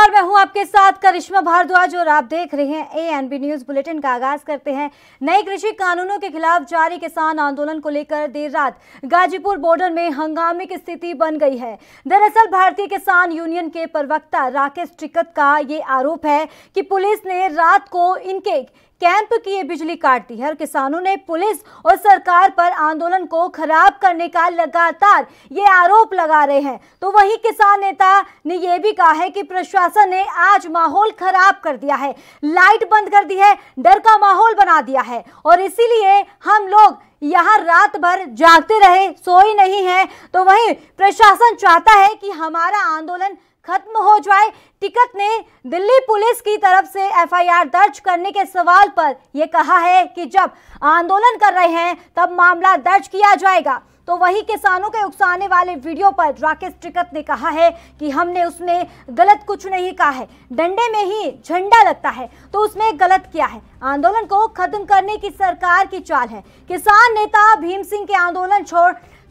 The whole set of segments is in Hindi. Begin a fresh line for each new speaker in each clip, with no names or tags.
नमस्कार, मैं हूं आपके साथ करिश्मा भारद्वाज और आप देख रहे हैं एएनबी न्यूज बुलेटिन का आगाज करते हैं। नए कृषि कानूनों के खिलाफ जारी किसान आंदोलन को लेकर देर रात गाजीपुर बॉर्डर में हंगामे की स्थिति बन गई है। दरअसल भारतीय किसान यूनियन के प्रवक्ता राकेश टिकैत का ये आरोप है कि पुलिस ने रात को इनके कैंप की बिजली काट दी है और किसानों ने पुलिस और सरकार पर आंदोलन को खराब करने का लगातार ये आरोप लगा रहे हैं। तो वहीं किसान नेता ने यह भी कहा है कि प्रशासन ने आज माहौल खराब कर दिया है, लाइट बंद कर दी है, डर का माहौल बना दिया है और इसीलिए हम लोग यहाँ रात भर जागते रहे, सोए नहीं है। तो वहीं प्रशासन चाहता है कि हमारा आंदोलन खत्म हो जाए। टिकैत ने दिल्ली पुलिस की तरफ से एफआईआर दर्ज करने के सवाल पर यह कहा है कि जब आंदोलन कर रहे हैं तब मामला दर्ज किया जाएगा। तो वही किसानों के उकसाने वाले वीडियो पर राकेश टिकैत ने कहा है कि हमने उसमें गलत कुछ नहीं कहा है, डंडे में ही झंडा लगता है तो उसमें गलत किया है। आंदोलन को खत्म करने की सरकार की चाल है। किसान नेता भीम सिंह के आंदोलन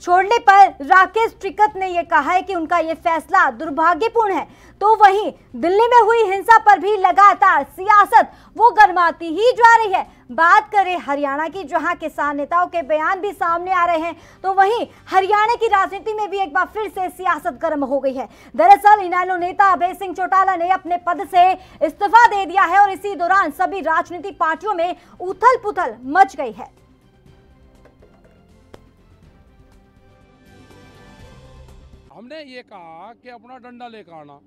छोड़ने पर राकेश टिकैत ने यह कहा है कि उनका यह फैसला दुर्भाग्यपूर्ण है। तो वहीं दिल्ली में हुई हिंसा पर भी लगातार सियासत वो गर्माती ही जा रही है। बात करें हरियाणा की, जहां किसान नेताओं के बयान भी सामने आ रहे हैं, तो वहीं हरियाणा की राजनीति में भी एक बार फिर से सियासत गर्म हो गई है। दरअसल इनेलो नेता अभय सिंह चौटाला ने अपने पद से इस्तीफा दे दिया है और इसी दौरान सभी राजनीतिक पार्टियों में उथल पुथल मच गई है।
हमने ये कहा कि अपना डंडा लेकर आना,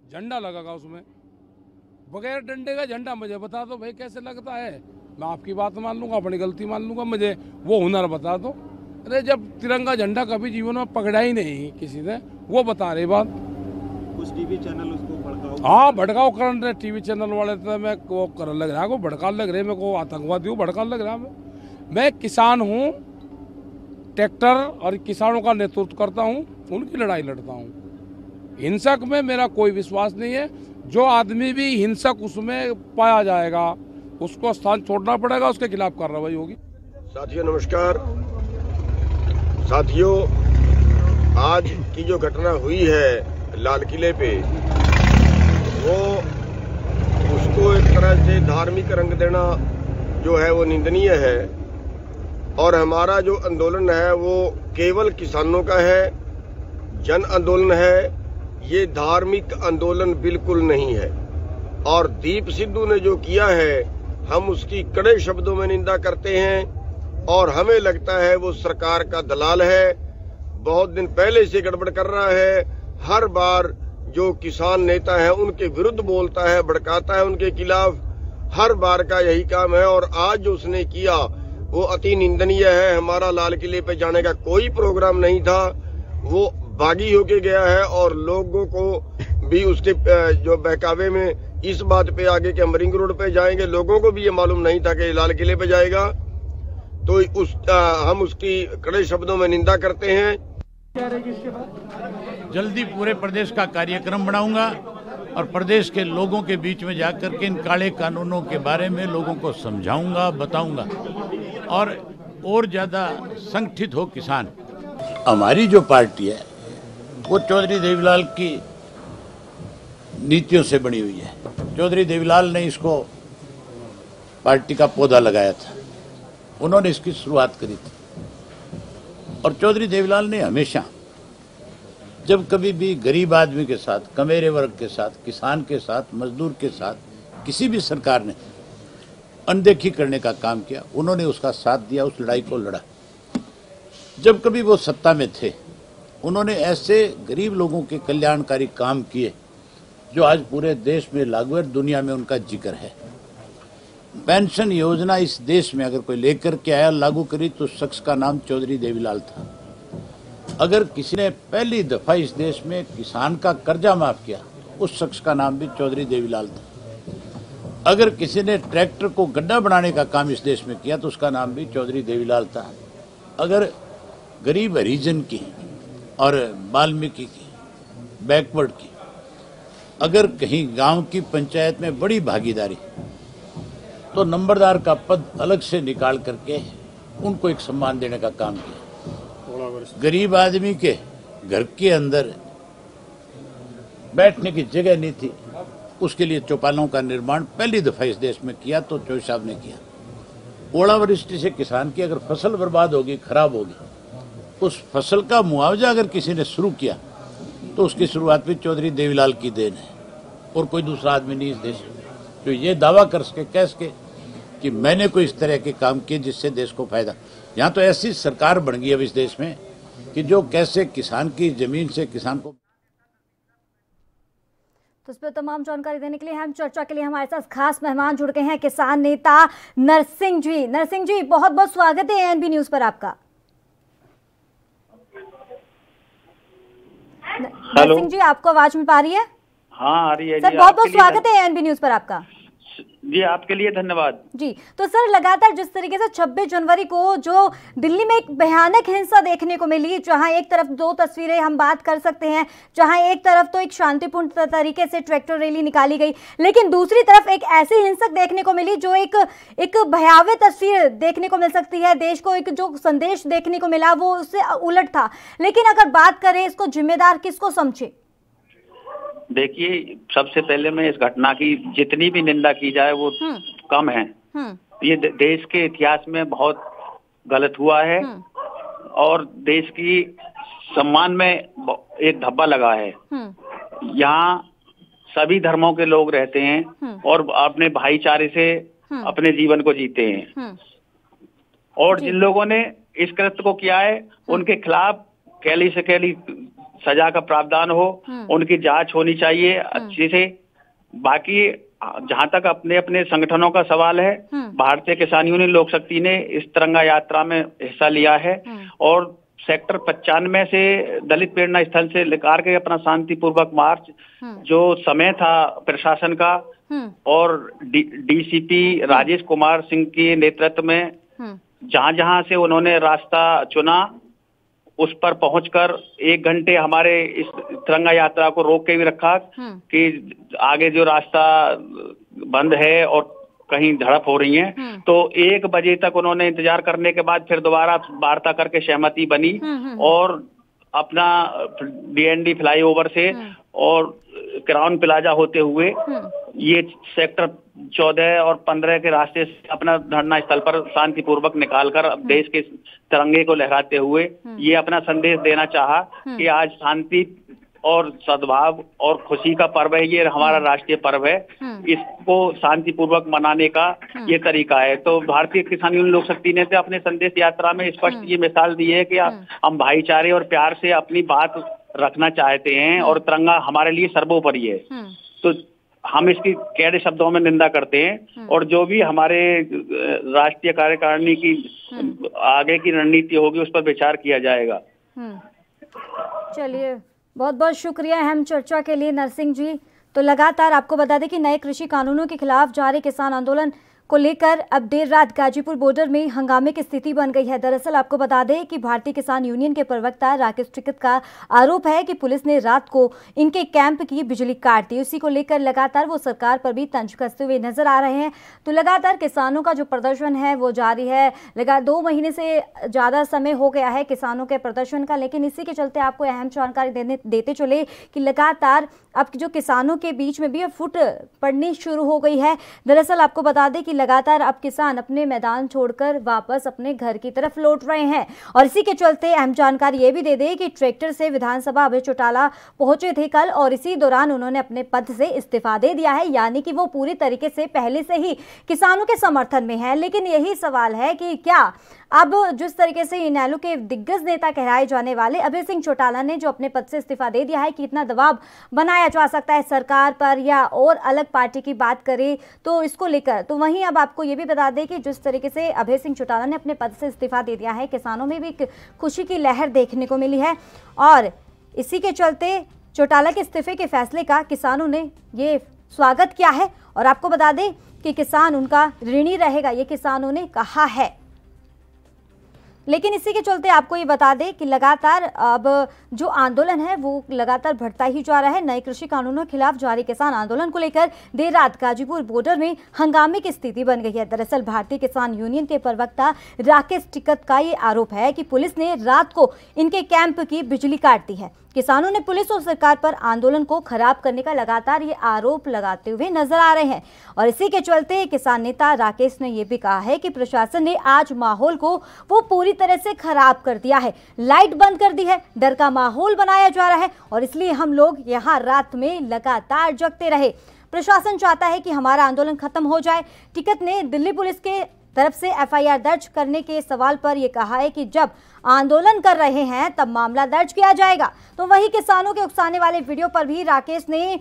झंडा लगेगा उसमें। बगैर डंडे का झंडा मुझे बता दो भाई कैसे लगता है। मैं आपकी बात मान लूंगा, अपनी गलती मान लूंगा, मुझे वो हुनर बता दो। अरे जब तिरंगा झंडा कभी जीवन में पकड़ा ही नहीं किसी ने, वो बता रही बात।
कुछ टीवी चैनल उसको भड़काओ,
हाँ भड़काओ कर रहे टीवी चैनल वाले, तो मैं वो कर लग रहा, को भड़का लग रहे, मैं को आतंकवादी हूँ, भड़का लग रहा। मैं किसान हूँ, ट्रैक्टर और किसानों का नेतृत्व करता हूँ, उनकी लड़ाई लड़ता हूँ। हिंसक में मेरा कोई विश्वास नहीं है। जो आदमी भी हिंसक उसमें पाया जाएगा उसको स्थान छोड़ना पड़ेगा, उसके खिलाफ कार्रवाई होगी।
साथियों नमस्कार। साथियों, आज की जो घटना हुई है लाल किले पे, वो उसको एक तरह से धार्मिक रंग देना जो है वो निंदनीय है। और हमारा जो आंदोलन है वो केवल किसानों का है, जन आंदोलन है, ये धार्मिक आंदोलन बिल्कुल नहीं है। और दीप सिद्धू ने जो किया है हम उसकी कड़े शब्दों में निंदा करते हैं और हमें लगता है वो सरकार का दलाल है। बहुत दिन पहले से गड़बड़ कर रहा है। हर बार जो किसान नेता है उनके विरुद्ध बोलता है, भड़काता है उनके खिलाफ। हर बार का यही काम है और आज जो उसने किया वो अति निंदनीय है। हमारा लाल किले पे जाने का कोई प्रोग्राम नहीं था, वो बागी होके गया है और लोगों को भी उसके जो बहकावे में इस बात पे आगे कि हम रिंग रोड पे जाएंगे, लोगों को भी ये मालूम नहीं था कि लाल किले पे जाएगा। तो हम उसकी कड़े शब्दों में निंदा करते हैं।
जल्दी पूरे प्रदेश का कार्यक्रम बनाऊंगा और प्रदेश के लोगों के बीच में जाकर के इन काले कानूनों के बारे में लोगों को समझाऊंगा, बताऊंगा और ज्यादा संगठित हो किसान। हमारी जो पार्टी है वो चौधरी देवीलाल की नीतियों से बनी हुई है। चौधरी देवीलाल ने इसको पार्टी का पौधा लगाया था, उन्होंने इसकी शुरुआत करी थी। और चौधरी देवीलाल ने हमेशा जब कभी भी गरीब आदमी के साथ, कमेरे वर्ग के साथ, किसान के साथ, मजदूर के साथ किसी भी सरकार ने अनदेखी करने का काम किया, उन्होंने उसका साथ दिया, उस लड़ाई को लड़ा। जब कभी वो सत्ता में थे उन्होंने ऐसे गरीब लोगों के कल्याणकारी काम किए जो आज पूरे देश में लागू है, दुनिया में उनका जिक्र है। पेंशन योजना इस देश में अगर कोई लेकर के आया, लागू करी, तो शख्स का नाम चौधरी देवीलाल था। अगर किसी ने पहली दफा इस देश में किसान का कर्जा माफ किया, उस शख्स का नाम भी चौधरी देवीलाल था। अगर किसी ने ट्रैक्टर को गड्ढा बनाने का काम इस देश में किया तो उसका नाम भी चौधरी देवीलाल था। अगर गरीब हरिजन की और वाल्मीकि की, बैकवर्ड की, अगर कहीं गांव की पंचायत में बड़ी भागीदारी, तो नंबरदार का पद अलग से निकाल करके उनको एक सम्मान देने का काम किया। गरीब आदमी के घर के अंदर बैठने की जगह नहीं थी। उसके लिए चौपालों का निर्माण पहली दफा इस देश में किया तो चौधरी साहब ने किया। ओलावृष्टि से किसान की अगर फसल बर्बाद होगी, खराब होगी, उस फसल का मुआवजा अगर किसी ने शुरू किया तो उसकी शुरुआत भी चौधरी देवीलाल की देन है और कोई दूसरा आदमी नहीं इस देश में जो ये दावा कर सके, कह सके कि मैंने कोई इस तरह के काम किए जिससे देश को फायदा। यहाँ तो ऐसी सरकार बन गई अब इस देश में कि जो कैसे किसान की जमीन से किसान को।
तो इस पर तमाम जानकारी देने के लिए हम चर्चा के लिए हमारे साथ खास मेहमान जुड़ गए हैं, किसान नेता नरसिंह जी। नरसिंह जी, बहुत बहुत स्वागत है एएनबी न्यूज पर आपका। नरसिंह जी, आपको आवाज मिल पा रही है?
हाँ, आ रही है।
सर, बहुत बहुत स्वागत है एएनबी न्यूज पर आपका।
जी, आपके लिए धन्यवाद।
जी, तो सर, लगातार जिस तरीके से 26 जनवरी को जो दिल्ली में एक भयानक हिंसा देखने को मिली, जहां एक तरफ दो तस्वीरें हम बात कर सकते हैं, जहां एक तरफ तो एक शांतिपूर्ण तरीके से ट्रैक्टर रैली निकाली गई, लेकिन दूसरी तरफ एक ऐसी हिंसक देखने को मिली जो एक भयावह तस्वीर देखने को मिल सकती है। देश को एक जो संदेश देखने को मिला वो उससे उलट था। लेकिन अगर बात करें, इसको जिम्मेदार किसको समझे?
देखिए, सबसे पहले मैं इस घटना की जितनी भी निंदा की जाए वो कम है। ये देश के इतिहास में बहुत गलत हुआ है और देश की सम्मान में एक धब्बा लगा है। यहाँ सभी धर्मों के लोग रहते हैं और अपने भाईचारे से अपने जीवन को जीते हैं। और जिन लोगों ने इस कृत्य को किया है उनके खिलाफ कैली से कैली सजा का प्रावधान हो, उनकी जांच होनी चाहिए अच्छे से। बाकी जहां तक अपने अपने संगठनों का सवाल है, भारतीय किसान यूनियन लोक शक्ति ने इस तिरंगा यात्रा में हिस्सा लिया है और सेक्टर 95 से दलित प्रेरणा स्थल से लेकर के अपना शांतिपूर्वक मार्च, जो समय था प्रशासन का और डीसीपी राजेश कुमार सिंह के नेतृत्व में जहां जहां से उन्होंने रास्ता चुना उस पर पहुंचकर 1 घंटे हमारे इस तिरंगा यात्रा को रोक के भी रखा कि आगे जो रास्ता बंद है और कहीं झड़प हो रही है। तो 1 बजे तक उन्होंने इंतजार करने के बाद फिर दोबारा वार्ता करके सहमति बनी और अपना डीएनडी फ्लाईओवर से और क्राउन प्लाजा होते हुए ये सेक्टर 14 और 15 के रास्ते से अपना धरना स्थल पर शांतिपूर्वक निकालकर देश के तिरंगे को लहराते हुए ये अपना संदेश देना चाहा कि आज शांति और सद्भाव और खुशी का पर्व है, ये हमारा राष्ट्रीय पर्व है, इसको शांतिपूर्वक मनाने का ये तरीका है। तो भारतीय किसान यूनियन लोक शक्ति ने अपने संदेश यात्रा में स्पष्ट ये मिसाल दी है कि हम भाईचारे और प्यार से अपनी बात रखना चाहते हैं और तिरंगा हमारे लिए सर्वोपरि है। तो हम इसकी कड़े शब्दों में निंदा करते हैं और जो भी हमारे राष्ट्रीय कार्यकारिणी की आगे की रणनीति होगी उस पर विचार किया जाएगा।
चलिए, बहुत बहुत शुक्रिया अहम चर्चा के लिए नरसिंह जी। तो लगातार आपको बता दें कि नए कृषि कानूनों के खिलाफ जारी किसान आंदोलन को लेकर अब देर रात गाजीपुर बॉर्डर में हंगामे की स्थिति बन गई है। दरअसल आपको बता दें कि भारतीय किसान यूनियन के प्रवक्ता राकेश टिकैत का आरोप है कि पुलिस ने रात को इनके कैंप की बिजली काट दी। उसी को लेकर लगातार वो सरकार पर भी तंज कसते हुए नजर आ रहे हैं। तो लगातार किसानों का जो प्रदर्शन है वो जारी है। 2 महीने से ज़्यादा समय हो गया है किसानों के प्रदर्शन का, लेकिन इसी के चलते आपको अहम जानकारी देते चले कि लगातार अब जो किसानों के बीच में भी फुट पड़नी शुरू हो गई है। दरअसल आपको बता दें कि लगातार अब किसान अपने मैदान छोड़कर वापस अपने घर की तरफ लौट रहे हैं। और इसी के चलते अहम जानकारी ये भी दे दें कि ट्रैक्टर से विधानसभा अभय चौटाला पहुंचे थे कल और इसी दौरान उन्होंने अपने पद से इस्तीफा दे दिया है, यानी कि वो पूरी तरीके से पहले से ही किसानों के समर्थन में है। लेकिन यही सवाल है कि क्या अब जिस तरीके से इनेलो के दिग्गज नेता कहलाए जाने वाले अभय सिंह चौटाला ने जो अपने पद से इस्तीफा दे दिया है, कितना दबाव बनाया जा सकता है सरकार पर या और अलग पार्टी की बात करें तो इसको लेकर। तो वहीं अब आपको ये भी बता दें कि जिस तरीके से अभय सिंह चौटाला ने अपने पद से इस्तीफा दे दिया है, किसानों में भी एक खुशी की लहर देखने को मिली है और इसी के चलते चौटाला के इस्तीफे के फैसले का किसानों ने ये स्वागत किया है। और आपको बता दें कि किसान उनका ऋणी रहेगा, ये किसानों ने कहा है। लेकिन इसी के चलते आपको ये बता दें कि लगातार अब जो आंदोलन है वो लगातार बढ़ता ही जा रहा है। नए कृषि कानूनों के खिलाफ जारी किसान आंदोलन को लेकर देर रात गाजीपुर बॉर्डर में हंगामे की स्थिति बन गई है। दरअसल भारतीय किसान यूनियन के प्रवक्ता राकेश टिकैत का ये आरोप है कि पुलिस ने रात को इनके कैंप की बिजली काट दी है। किसानों ने पुलिस और सरकार पर आंदोलन को खराब करने का लगातार ये आरोप लगाते हुए नजर आ रहे हैं और इसी के चलते किसान नेता राकेश ने यह भी कहा है कि प्रशासन ने आज माहौल को वो पूरी तरह से खराब कर दिया है, लाइट बंद कर दी है, डर का माहौल बनाया जा रहा है और इसलिए हम लोग यहाँ रात में लगातार जगते रहे। प्रशासन चाहता है कि हमारा आंदोलन खत्म हो जाए। टिकैत ने दिल्ली पुलिस के तरफ से एफआईआर दर्ज करने के सवाल पर यह कहा है कि जब आंदोलन कर रहे हैं तब मामला दर्ज किया जाएगा। तो वही किसानों के उकसाने वाले वीडियो पर भी राकेश ने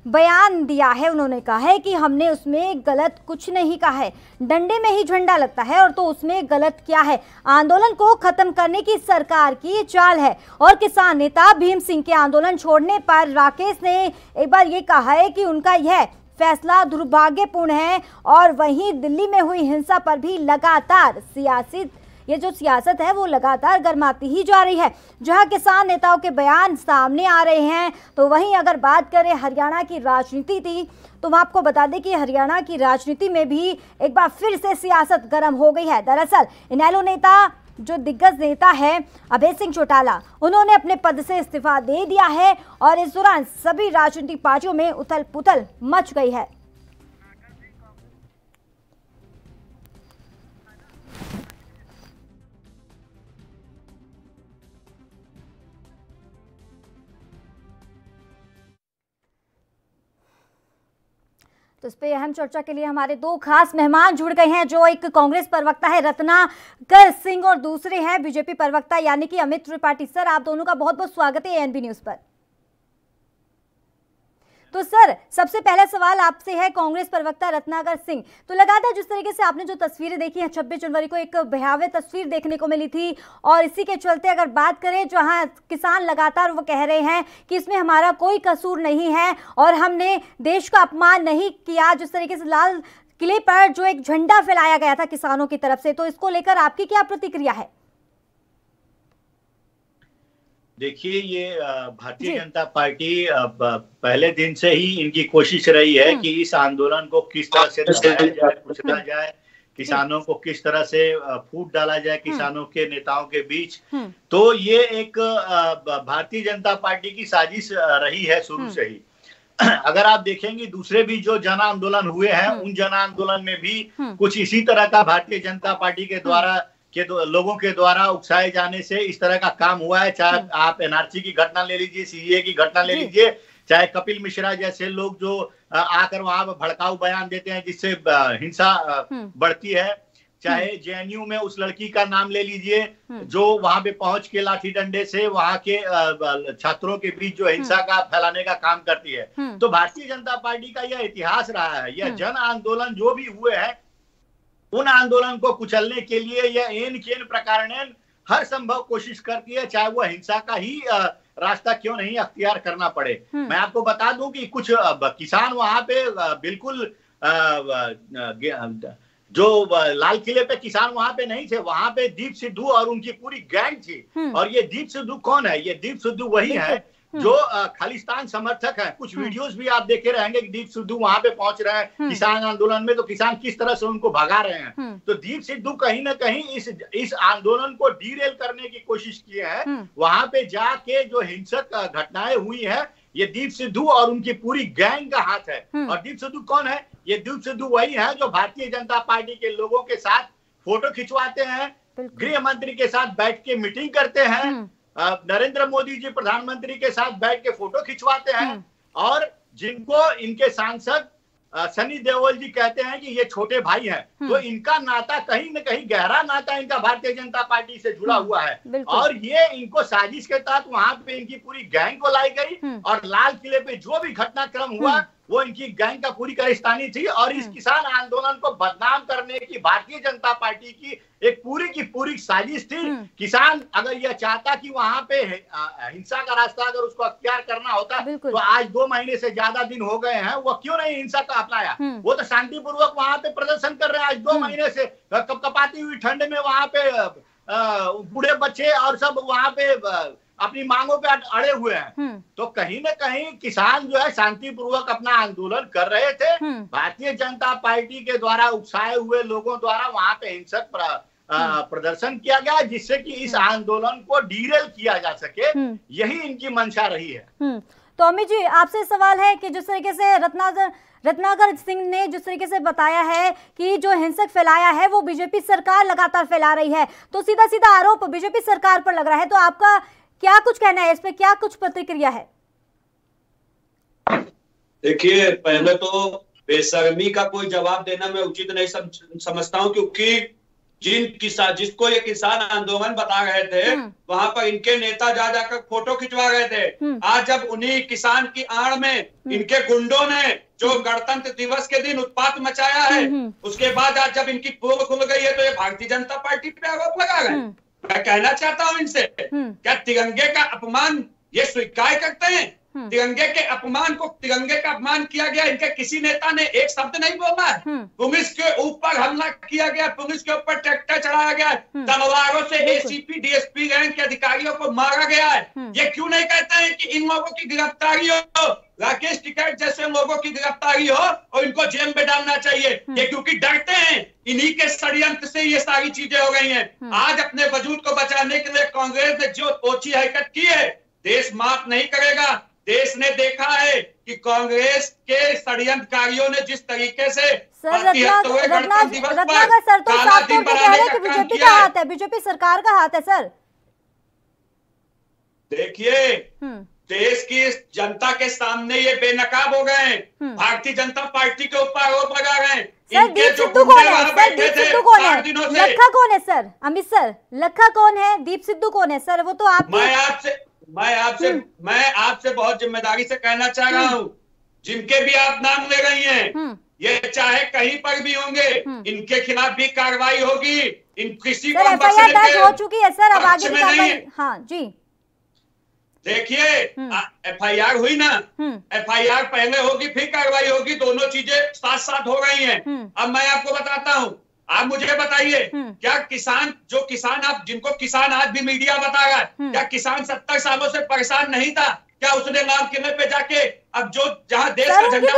बयान दिया है। उन्होंने कहा है कि हमने उसमें गलत कुछ नहीं कहा है, डंडे में ही झंडा लगता है और तो उसमें गलत क्या है। आंदोलन को खत्म करने की सरकार की चाल है। और किसान नेता भीम सिंह के आंदोलन छोड़ने पर राकेश ने एक बार ये कहा है कि उनका यह फैसला दुर्भाग्यपूर्ण है और वहीं दिल्ली में हुई हिंसा पर भी लगातार सियासत है वो लगातार गर्माती ही जा रही है। जहां किसान नेताओं के बयान सामने आ रहे हैं तो वहीं अगर बात करें हरियाणा की राजनीति थी तो मैं आपको बता दें कि हरियाणा की राजनीति में भी एक बार फिर से सियासत गर्म हो गई है। दरअसल इनेलो नेता जो दिग्गज नेता है अभय सिंह चौटाला, उन्होंने अपने पद से इस्तीफा दे दिया है और इस दौरान सभी राजनीतिक पार्टियों में उथल पुथल मच गई है। तो इस पे अहम चर्चा के लिए हमारे दो खास मेहमान जुड़ गए हैं। जो एक कांग्रेस प्रवक्ता है रत्नाकर सिंह और दूसरे हैं बीजेपी प्रवक्ता यानी कि अमित त्रिपाठी। सर, आप दोनों का बहुत बहुत स्वागत है एएनबी न्यूज पर। तो सर, सबसे पहला सवाल आपसे है कांग्रेस प्रवक्ता रत्नाकर सिंह। तो लगातार जिस तरीके से आपने जो तस्वीरें देखी हैं 26 जनवरी को एक भयावह तस्वीर देखने को मिली थी और इसी के चलते अगर बात करें जहां किसान लगातार वो कह रहे हैं कि इसमें हमारा कोई कसूर नहीं है और हमने देश का अपमान नहीं किया, जिस तरीके से लाल किले पर जो एक झंडा फैलाया गया था किसानों की तरफ से, तो इसको लेकर आपकी क्या प्रतिक्रिया है?
देखिए, ये भारतीय जनता पार्टी पहले दिन से ही इनकी कोशिश रही है कि इस आंदोलन को किस तरह से दबाया जाए, कुचला जाए, किसानों को किस तरह से फूट डाला जाए किसानों के नेताओं के बीच। तो ये एक भारतीय जनता पार्टी की साजिश रही है शुरू से ही। अगर आप देखेंगे दूसरे भी जो जन आंदोलन हुए हैं उन जन आंदोलन में भी कुछ इसी तरह का भारतीय जनता पार्टी के द्वारा लोगों के द्वारा उकसाए जाने से इस तरह का काम हुआ है। चाहे आप एनआरसी की घटना ले लीजिए, सीएए की घटना ले लीजिए, चाहे कपिल मिश्रा जैसे लोग जो आकर वहां भड़काऊ बयान देते हैं जिससे हिंसा बढ़ती है, चाहे जेएनयू में उस लड़की का नाम ले लीजिए जो वहां पे पहुंच के लाठी डंडे से वहां के छात्रों के बीच जो हिंसा का फैलाने का काम करती है। तो भारतीय जनता पार्टी का यह इतिहास रहा है। यह जन आंदोलन जो भी हुए हैं उन आंदोलन को कुचलने के लिए यह एन केन प्रकार हर संभव कोशिश करती है, चाहे वो हिंसा का ही रास्ता क्यों नहीं अख्तियार करना पड़े। मैं आपको बता दूं कि कुछ किसान वहां पे बिल्कुल जो लाल किले पे किसान वहां पे नहीं थे, वहां पे दीप सिद्धू और उनकी पूरी गैंग थी। और ये दीप सिद्धू कौन है? ये दीप सिद्धू वही है जो खालिस्तान समर्थक है। कुछ वीडियोस भी आप देखे रहेंगे कि दीप सिद्धू वहां पे पहुंच रहे हैं किसान आंदोलन में, तो किसान किस तरह से उनको भगा रहे हैं। तो दीप सिद्धू कहीं ना कहीं इस आंदोलन को डीरेल करने की कोशिश किए हैं। वहां पे जाके जो हिंसक घटनाएं हुई है ये दीप सिद्धू और उनकी पूरी गैंग का हाथ है। और दीप सिद्धू कौन है? ये दीप सिद्धू वही है जो भारतीय जनता पार्टी के लोगों के साथ फोटो खिंचवाते हैं, गृह मंत्री के साथ बैठ के मीटिंग करते हैं, नरेंद्र मोदी जी प्रधानमंत्री के साथ बैठ के फोटो खिंचवाते हैं, और जिनको इनके सांसद सनी देओल जी कहते हैं कि ये छोटे भाई हैं। तो इनका नाता कहीं न कहीं गहरा नाता इनका भारतीय जनता पार्टी से जुड़ा हुआ है। और ये इनको साजिश के तहत वहां पे इनकी पूरी गैंग को लाई गई और लाल किले पे जो भी घटनाक्रम हुआ वो इनकी गैंग का पूरी कारस्तानी थी। और इस किसान आंदोलन को बदनाम करने की भारतीय जनता पार्टी की एक पूरी की पूरी साजिश थी। किसान अगर यह चाहता कि वहां पे हिंसा का रास्ता अगर उसको अख्तियार करना होता तो आज 2 महीने से ज्यादा दिन हो गए हैं, वो क्यों नहीं हिंसा का अपनाया? वो तो शांतिपूर्वक वहां पे प्रदर्शन कर रहे हैं आज 2 महीने से, कपकपाती हुई ठंड में वहां पे बूढ़े बच्चे और सब वहां पे अपनी मांगों पे अड़े हुए हैं। तो कहीं न कहीं किसान जो है शांतिपूर्वक अपना आंदोलन कर रहे थे। भारतीय जनता पार्टी के द्वारा उकसाए हुए लोगों द्वारा वहां पे हिंसक प्रदर्शन किया गया, जिससे कि इस आंदोलन को डीरेल किया जा सके। यही इनकी मंशा रही है।
तो अमित जी, आपसे सवाल है कि जिस तरीके से रत्नाकर सिंह ने जिस तरीके से बताया है कि जो हिंसक फैलाया है वो बीजेपी सरकार लगातार फैला रही है, तो सीधा सीधा आरोप बीजेपी सरकार पर लग रहा है, तो आपका क्या कुछ कहना है इस पे, क्या कुछ प्रतिक्रिया है?
देखिए, पहले तो बेशर्मी का कोई जवाब देना मैं उचित नहीं समझता हूं, क्योंकि जिसको ये किसान आंदोलन बता रहे थे वहां पर इनके नेता जा जाकर फोटो खिंचवा रहे थे। आज जब उन्हीं किसान की आड़ में इनके गुंडों ने जो गणतंत्र दिवस के दिन उत्पात मचाया है, उसके बाद आज जब इनकी पोल खुल गई है तो ये भारतीय जनता पार्टी पे आरोप लगा रहे हैं। मैं कहना चाहता हूं इनसे, क्या तिरंगे का अपमान ये स्वीकार करते हैं? तिरंगे का अपमान किया गया, इनके किसी नेता ने एक शब्द नहीं बोला है। पुलिस के ऊपर हमला किया गया, पुलिस के ऊपर ट्रैक्टर चढ़ाया गया, तलवारों से एसीपी डीएसपी रैंक के अधिकारियों को मारा गया है। ये क्यों नहीं कहते हैं कि इन लोगों की गिरफ्तारी हो, राकेश टिकैत जैसे लोगों की गिरफ्तारी हो और इनको जेल में डालना चाहिए? ये क्योंकि डरते हैं, इन्हीं के षड्यंत्र से ये सारी चीजें हो गई हैं। आज अपने वजूद को बचाने के लिए कांग्रेस ने जो ओछी हरकत की है, देश माफ नहीं करेगा। देश ने देखा है कि कांग्रेस के षड्यंत्रकारियों ने जिस तरीके से
बीजेपी का हाथ है, बीजेपी सरकार का हाथ है सर।
देखिए, देश की जनता के सामने ये बेनकाब हो गए हैं, भारतीय जनता पार्टी के ऊपर आरोप लगा रहे हैं।
सर दीप सिद्धू कौन है? सर दीप सिद्धू कौन है? लखा कौन है सर? अमित सर, लखा कौन है? दीप सिद्धू कौन है सर? वो तो आप
मैं आपसे बहुत जिम्मेदारी से कहना चाह रहा हूँ, जिनके भी आप नाम ले रही हैं, ये चाहे कहीं पर भी होंगे, इनके खिलाफ भी कार्रवाई होगी। इन किसी को
एफआईआर दर्ज हो चुकी है सर, अब आगे की कार्रवाई। हाँ जी,
देखिए, एफआईआर हुई ना, एफआईआर पहले होगी फिर कार्रवाई होगी, दोनों चीजें साथ साथ हो रही हैं। अब मैं आपको बताता हूँ, आप मुझे बताइए, क्या किसान आप जिनको किसान आज भी मीडिया बता रहा है, क्या किसान 70 सालों से परेशान नहीं था? क्या उसने लाल किले पे जाके अब जो जहां देश का झंडा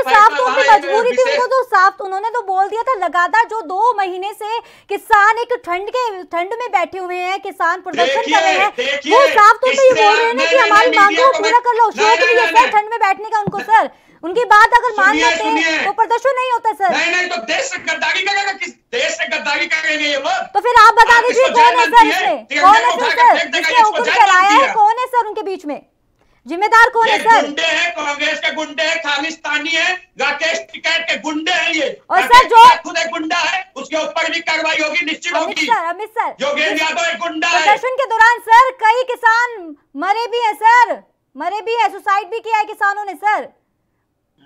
मजबूरी थी, उनको तो साफ उन्होंने तो बोल दिया था। लगातार जो 2 महीने से किसान एक ठंड में बैठे हुए हैं, किसान प्रदर्शन कर रहे हैं, वो साफ तौर पे ये बोल रहे हैं कि हमारी मांगों को पूरा कर लो। शौक नहीं है सर ठंड में बैठने का उनको सर, उनकी बात अगर मान लेते हैं तो प्रदर्शन नहीं होता सर।
नहीं तो देश से गद्दारी करेगा, किस देश से गद्दारी करेंगे ये लोग?
तो फिर आप बता दीजिए कौन है सर इसमें, कौन है सर जिसने हुक्म चलाया है, कौन है सर उनके बीच में? जिम्मेदार कौन है सर?
गुंडे हैं, कांग्रेस के गुंडे हैं, खालिस्तानी है, राकेश टिकैत के गुंडे हैं ये।
और सर जो
खुद एक गुंडा है, उसके ऊपर भी कार्रवाई होगी, निश्चित होगी।
अमित सर
योगेंद्र यादव एक गुंडा है।
प्रदर्शन के दौरान सर कई किसान मरे भी है सर, मरे भी है, सुसाइड भी किया है किसानों ने सर।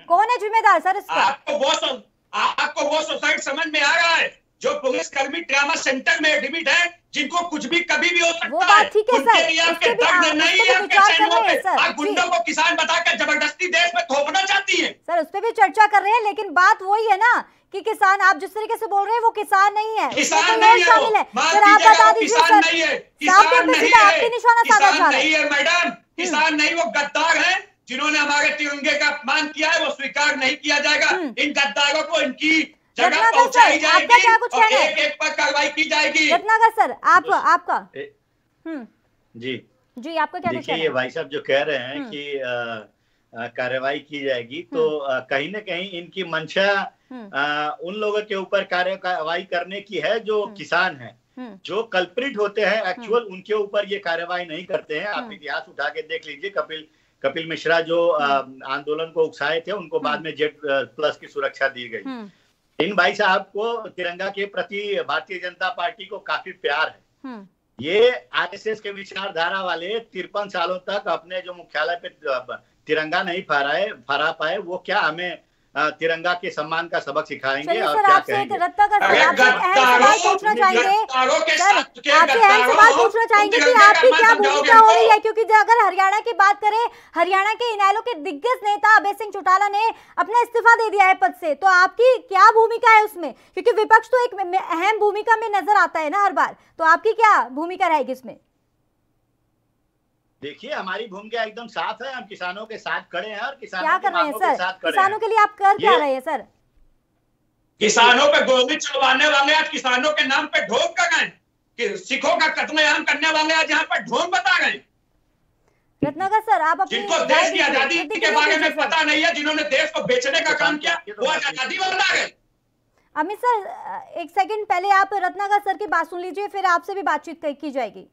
कौन है जिम्मेदार सर इसका?
आपको वो सुसाइड समझ में आ रहा है जो पुलिसकर्मी ट्रामा सेंटर में एडमिट है, जिनको कुछ भी कभी भी हो सकता है।
ठीक है सर,
आपके दर्द नहीं है आपके चैनलों पे, आप गुंडों को किसान बताकर जबरदस्ती देश में थोपना चाहती है।
सर उस पर भी चर्चा कर रहे हैं, लेकिन बात वही है ना कि किसान आप जिस तरीके से बोल रहे हैं वो किसान नहीं है,
किसान नहीं
शामिल है। सर आप बता दीजिए सर, आपकी निशाना साधा जा रहा है।
मैडम, किसान नहीं, वो गद्दार है जिन्होंने हमारे तिरंगे का अपमान किया है, वो स्वीकार नहीं किया जाएगा। इन गद्दारों को इनकी जगह पहुंचाई जाएगी और एक एक पर कार्रवाई की जाएगी।
रत्नाकर सर आपका
जी
आपका क्या?
देखिए, ये भाई साहब जो कह रहे हैं कि कार्रवाई की जाएगी, तो कहीं न कहीं इनकी मंशा उन लोगों के ऊपर कार्रवाई करने की है जो किसान हैं, जो कल्प्रिट होते हैं एक्चुअल, उनके ऊपर ये कार्रवाई नहीं करते हैं। आप इतिहास उठा के देख लीजिए, कपिल मिश्रा जो आंदोलन को उकसाए थे, उनको बाद में Z+ की सुरक्षा दी गई। इन भाई साहब को तिरंगा के प्रति भारतीय जनता पार्टी को काफी प्यार है। ये आरएसएस के विचारधारा वाले 53 सालों तक अपने जो मुख्यालय पे तिरंगा नहीं फहरा पाए, वो क्या हमें तिरंगा के सम्मान का सबक सिखाएंगे।
चलिए
और
सर,
क्या
आपसे एक
कहेंगे।
रत्ना का सर आपसे एक अहम सवाल पूछना चाहेंगे सर, आपसे अहम सवाल पूछना चाहेंगे कि आपकी क्या भूमिका हो रही है, क्योंकि अगर हरियाणा की बात करें, हरियाणा के इनेलो के दिग्गज नेता अभय सिंह चौटाला ने अपना इस्तीफा दे दिया है पद से, तो आपकी क्या भूमिका है उसमें, क्योंकि विपक्ष तो एक अहम भूमिका में नजर आता है ना हर बार, तो आपकी क्या भूमिका रहेगी इसमें?
देखिए, हमारी भूमिका एकदम साफ है, हम किसानों के साथ खड़े हैं और किसानों
क्या कर रहे हैं सर? किसानों के लिए आप कर क्या रहे हैं सर?
किसानों पे गोली चलवाने वाले आज किसानों के नाम पे ढोंग कर गए कि सिखों का कत्लेआम करने वाले आज यहाँ पर ढोंग बता गए।
रत्नाकर सर, आप अपनी
जिनको देश की आजादी के बारे में पता नहीं है, जिन्होंने देश को बेचने का काम किया, वो आज आजादी बता गए।
अमित सर, एक सेकंड पहले आप रत्नाकर सर की बात सुन लीजिए, फिर आपसे भी बातचीत की जाएगी।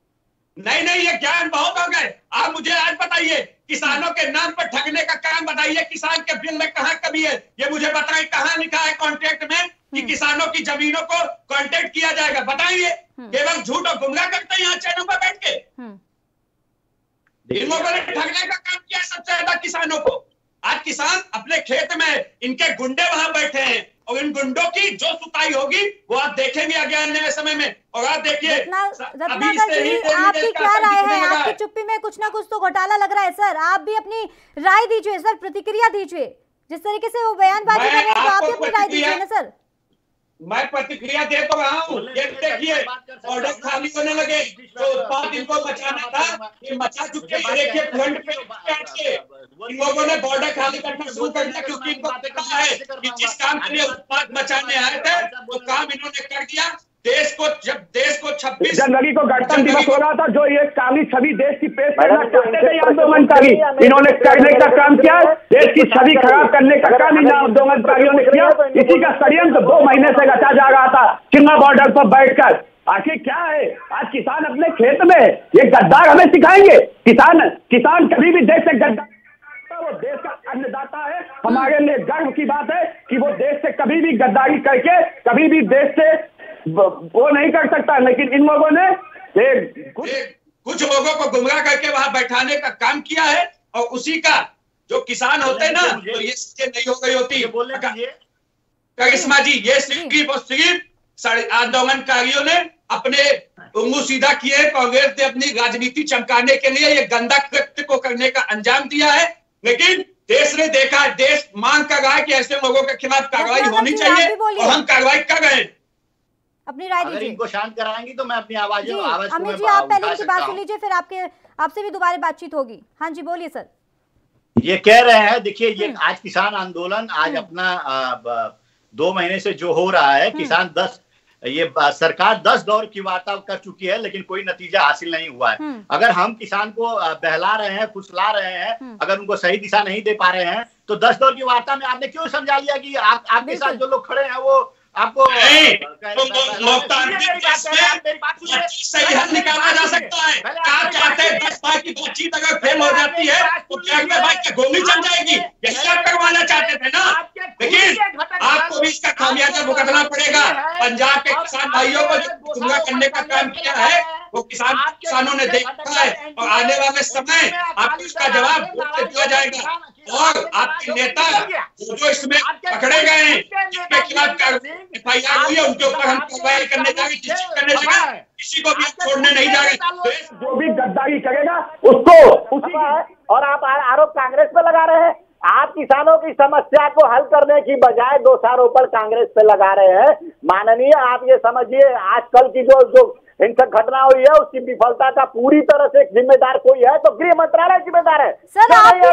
नहीं, ये ज्ञान बहुत हो गए। आप मुझे आज बताइए, किसानों के नाम पर ठगने का काम बताइए, किसान के बिल में कहाँ कमी है ये मुझे बताइए। कहाँ लिखा है कॉन्ट्रैक्ट में कि किसानों की जमीनों को कॉन्ट्रैक्ट किया जाएगा? बताइए। केवल झूठ और गुमराह करते हैं यहाँ चैनल पर बैठ के। इन लोगों ने ठगने का काम किया सबसे ज्यादा किसानों को। आज किसान अपने खेत में, इनके गुंडे वहां बैठे हैं और इन गुंडों की जो सुताई होगी वो आप देखेंगे आगे आने समय में। और आप देखिए,
रत्नाकर जी, आपकी क्या राय है? आपकी चुप्पी में कुछ ना कुछ तो घोटाला लग रहा है सर, आप भी अपनी राय दीजिए सर, प्रतिक्रिया दीजिए। जिस तरीके से वो बयानबाजी कर रहे हैं, तो आप भी अपनी राय दीजिए ना सर।
मैं प्रतिक्रिया दे तो रहा हूँ। ये देखिए, ऑर्डर खाली होने लगे, जो उत्पाद इनको बचाना था ये मचा चुके हैं। देखिए, फ्रंट पे इन लोगों ने बॉर्डर खाली करना शुरू कर दिया, क्योंकि इनको पता है कि जिस काम के लिए उत्पाद बचाने आए थे वो काम इन्होंने कर दिया। देश को 26
जनवरी को गणतंत्र दिवस हो रहा था, जो ये काली छवि देश की पेश करना चाहते थे आंदोलनकारी, इन्होंने करने का काम किया। देश की छवि खराब करने का काम इन आंदोलनकारियों ने किया। इसी का षड्यंत्र 2 महीने से रचा जा रहा था चिन्ना बॉर्डर पर बैठकर। आखिर क्या है, आज किसान अपने खेत में ये गद्दार हमें सिखाएंगे? किसान कभी भी देश से गद्दार, वो देश का अन्नदाता है। हमारे लिए गर्व की बात है कि वो देश से कभी भी गद्दारी करके कभी भी देश से वो नहीं कर सकता। लेकिन इन लोगों ने
कुछ लोगों को गुमराह करके वहां बैठाने का काम किया है, और उसी का जो किसान होते हैं ना, तो ये नहीं हो गई होती करिश्मा जी। ये सिर्फ आंदोलनकारियों ने अपने उंगली सीधा किए। कांग्रेस ने अपनी राजनीति चमकाने के लिए ये गंदा कृत्य को करने का अंजाम दिया है, लेकिन देश ने देखा, देश मांग कर रहा है कि ऐसे लोगों के खिलाफ कार्रवाई होनी चाहिए, और हम कार्रवाई कर रहे हैं।
अपनी राय दीजिए।
अगर इनको शांत कराएंगी तो मैं अपनी आवाज
अमित जी, आप पहले इनकी बात सुन लीजिए, फिर आपसे भी दोबारा बातचीत होगी। हाँ जी, बोलिए सर।
ये कह रहे हैं, देखिए, ये आज किसान आंदोलन आज अपना 2 महीने से जो हो रहा है, किसान सरकार 10 दौर की वार्ता कर चुकी है, लेकिन कोई नतीजा हासिल नहीं हुआ है। अगर हम किसान को बहला रहे हैं, फुसला रहे हैं, अगर उनको सही दिशा नहीं दे पा रहे हैं, तो 10 दौर की वार्ता में आपने क्यों समझा लिया कि आपके साथ जो लोग खड़े हैं वो आपको
सही हल निकाला जा सकता है। क्या चाहते हैं? 10 बार की बातचीत अगर फेल हो जाती है तो क्या गोली चल जाएगी? यही आप करवाना चाहते थे ना, लेकिन आपको भी इसका खामियाजा भुगतना पड़ेगा। पंजाब के किसान भाइयों को जो गुमराह करने का काम किया है वो किसानों ने देखा है, और आने वाले समय आपको इसका जवाब दिया जाएगा। और आपके नेता जो इसमें पकड़े गए हैं, जिनके खिलाफ FIR हुई है, उनके ऊपर हम कार्रवाई करने जाएंगे, किसी को भी छोड़ने नहीं जा रहे।
जो भी गद्दारी करेगा उसको उसी।
और आप आरोप कांग्रेस पे लगा रहे हैं। आप किसानों की समस्या को हल करने की बजाय दोषारोपण कांग्रेस पे लगा रहे हैं। माननीय, आप ये समझिए, आजकल की जो हिंसक घटना हुई है उसकी विफलता का पूरी तरह से जिम्मेदार कोई है तो गृह मंत्रालय जिम्मेदार है।
सर, आप भी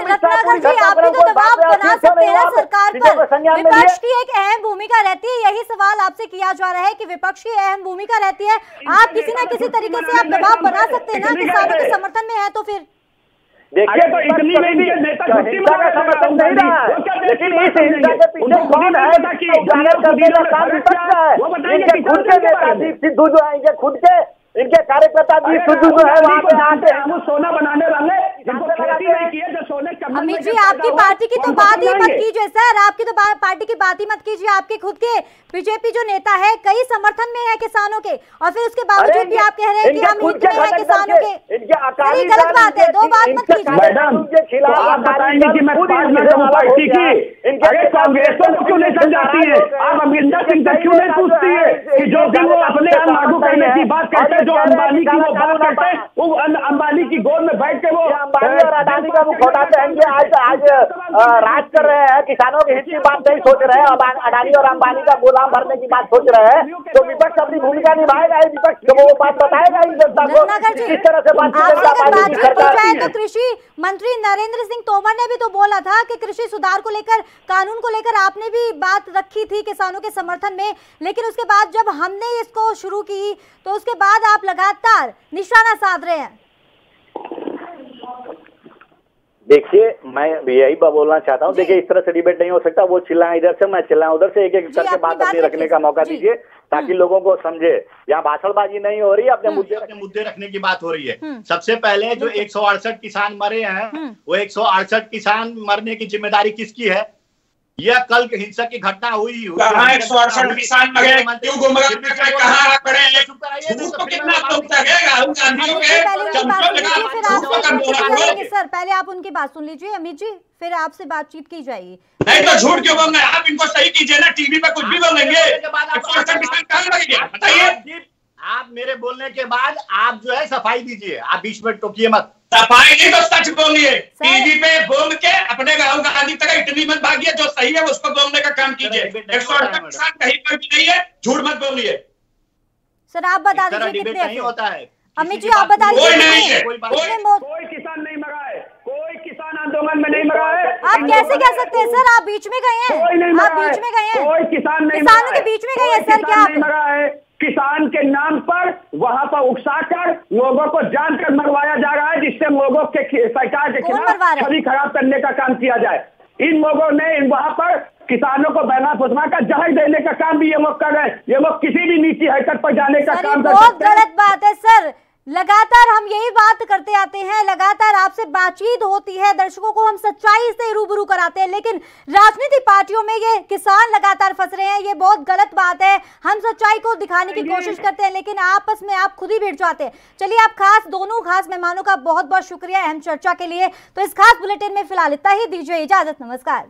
तो दबाव बना सकते हैं सरकार पर। विपक्ष की एक अहम भूमिका रहती है, यही सवाल आपसे किया जा रहा है कि विपक्ष की अहम भूमिका रहती है। आप किसी न किसी तरीके से आप दबाव बना सकते हैं ना, किसानों के समर्थन में है तो फिर
देखिए, तो इतनी हिंसा का समर्थन नहीं रहा है, लेकिन इस हिंसा के पीछे कौन है कि उजागर करने का काम विपक्ष का है। इनके खुद के नेता दीप सिद्धू जो है, इनके कार्यकर्ता दीप सिद्धू जो है, वहाँ पे आके सोना बनाने वाले जिनको खेती नहीं किए जो सोने चम्मच
अमित जी, आपकी पार्टी की तो बात ही मत कीजिए सर, आपकी तो पार्टी की बात ही मत कीजिए। आपके खुद के बीजेपी जो नेता है कई समर्थन में है किसानों के, और फिर उसके बावजूद भी आप कह रहे हैं कि हम हित में हैं किसानों के। ये गलत बात है, दो बात मत कीजिए।
मैडम आप बताएंगे कि मैं पार्टी की, अरे कांग्रेसों को क्यों नहीं समझाती है? आप अमरिंदर सिंह से क्यों नहीं पूछती है कि जो भी वो अपने यहाँ लागू करने की बात करते हैं, जो अंबानी की वो बात करते हैं, वो अंबानी की गोद में बैठ के वो
अंबानी और अडानी का मुख उठाते हैं। आज राज कर रहे हैं, किसानों के हित की बात नहीं सोच रहे हैं, अडानी और अंबानी का गुलाम भरने की बात सोच रहे हैं, तो विपक्ष अपनी भूमिका निभाएगा। विपक्ष वो बात बताएगा ही जनता को किस तरह से बात
जाए। तो कृषि मंत्री नरेंद्र सिंह तोमर ने भी तो बोला था कि कृषि सुधार को लेकर, कानून को लेकर आपने भी बात रखी थी किसानों के समर्थन में, लेकिन उसके बाद जब हमने इसको शुरू की तो उसके बाद आप लगातार निशाना साध रहे हैं।
देखिए, मैं यही बोलना चाहता हूँ, देखिए इस तरह से डिबेट नहीं हो सकता। वो चिल्लाएं इधर से, मैं चिल्लाऊं उधर से, एक एक करके बात अपनी रखने का मौका दीजिए ताकि लोगों को समझे। यहाँ भाषणबाजी नहीं हो रही, अपने मुद्दे रखने की बात हो रही है। सबसे पहले जो 168 किसान मरे हैं, वो 168 किसान मरने की जिम्मेदारी किसकी है? यह कल हिंसक की घटना हुई।
168 किसान मरे, क्यों गुमराह कहाँ पड़े हैं?
सर पहले आप उनकी बात सुन लीजिए अमित जी, फिर आपसे बातचीत की जाएगी।
नहीं तो झूठ क्यों बोल रहे हैं? आप इनको सही कीजिए ना, टीवी पे कुछ भी बोलेंगे। 168 किसान कहाँ लगेंगे बताइए?
आप मेरे बोलने के बाद आप जो है सफाई दीजिए, आप बीच में टोकिए मत।
सफाई नहीं तो सच बोलिए, टीवी पे बोल के अपने राहुल गांधी तक इतनी मत भागिए, जो सही है उसको बोलने का काम कीजिए। 168 किसान कहीं पर भी नहीं है, झूठ मत बोलिए।
सर आप बता दीजिए कितने
नहीं होता है
अमित जी, आप बता दीजिए।
कोई किसान नहीं मरा है, कोई किसान आंदोलन में नहीं मरा है।
आप कैसे कह सकते हैं सर? आप बीच में गए हैं, आप बीच में गए हैं,
कोई किसान नहीं,
किसानों के बीच में गए हैं सर। क्या
नहीं मरा है? किसान के नाम पर वहां पर उकसाकर लोगों को जानकर मरवाया जा रहा है, जिससे लोगों के सरकार के खिलाफ छवि खराब करने का काम किया जाए। इन लोगों ने वहां पर किसानों को बहला फुसला कर जहर देने का काम भी ये लोग कर रहे हैं। ये लोग किसी भी नीति हरकत पर जाने का काम कर सकते हैं।
बहुत गलत बात है सर, लगातार हम यही बात करते आते हैं, लगातार आपसे बातचीत होती है, दर्शकों को हम सच्चाई से रूबरू कराते हैं, लेकिन राजनीतिक पार्टियों में ये किसान लगातार फंस रहे हैं। ये बहुत गलत बात है। हम सच्चाई को दिखाने की कोशिश करते हैं, लेकिन आपस में आप खुद ही भिड़ जाते हैं। चलिए, आप दोनों खास मेहमानों का बहुत बहुत शुक्रिया अहम चर्चा के लिए। तो इस खास बुलेटिन में फिलहाल इतना ही, दीजिए इजाजत, नमस्कार।